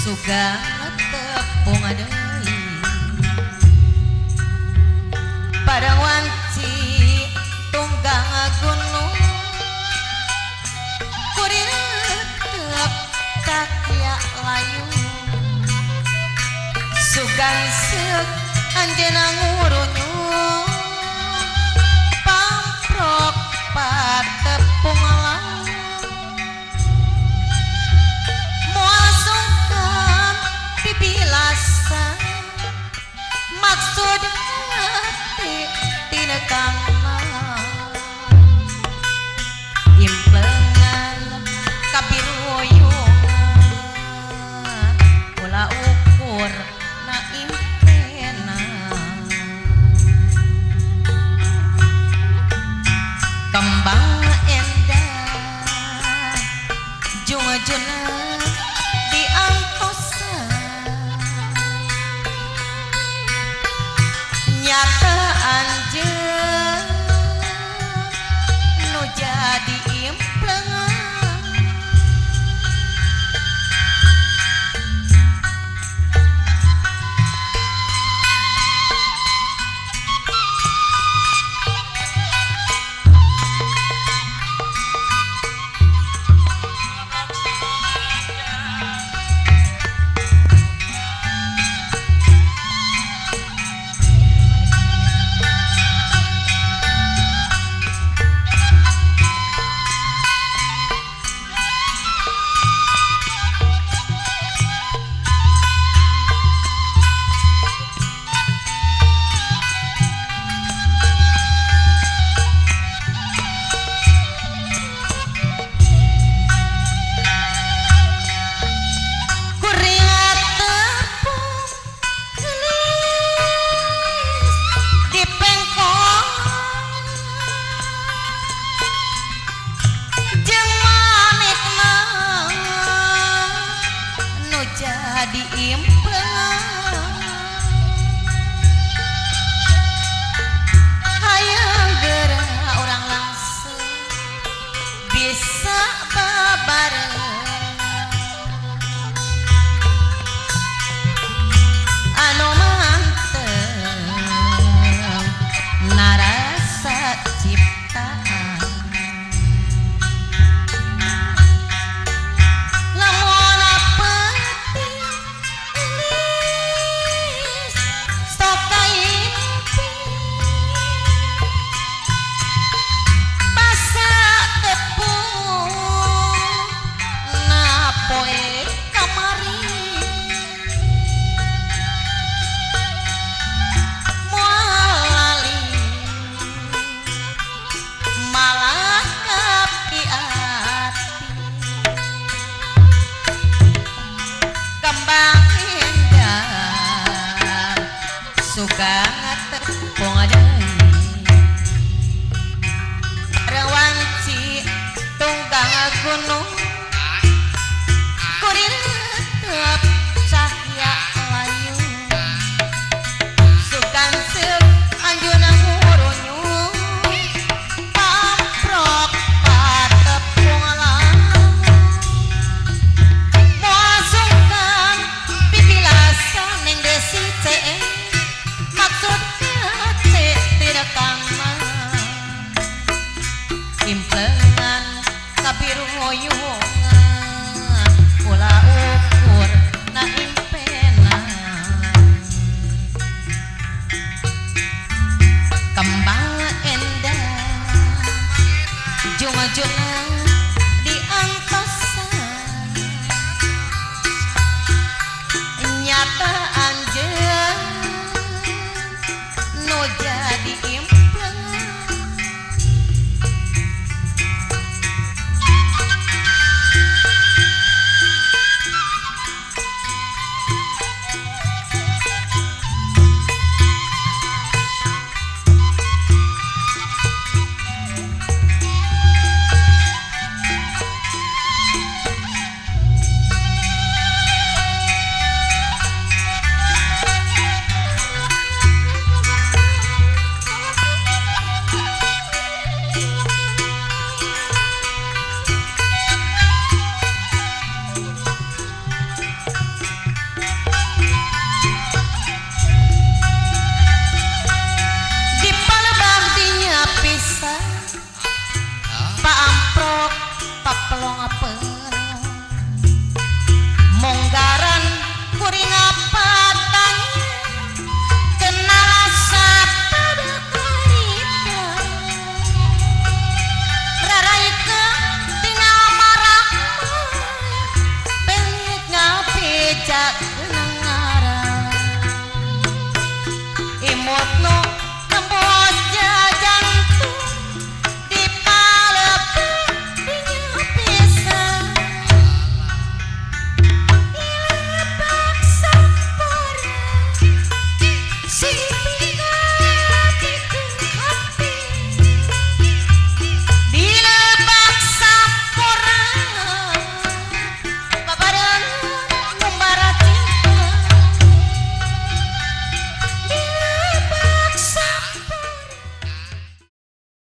suga tepung deui pada wanci tunggang gunung kurir tep takya layu sugan seuk anjeuna ngurunyu pamprok patepung layu moal sungkan pipilasan maksud hati tinekangna implengan kabiruyungan ulah ukur na impena kembang endah jungejuna diangtosan nyata anjeun nu jadi implengan jadi implengan hayang geura orang langsung bisa babareng anu mantep narasa ciptaan lamun suka tepung deui rewanci tunggang gunung kurir tep cahya layu sugan seuk anjeunna ngurunyu pamprok patepung layu moal sungkan pipilasan ning desi cee maksud hati tinekangna implengan kabiruyungan ulah ukur na impena kembang endah jungejuna diangtosan nyata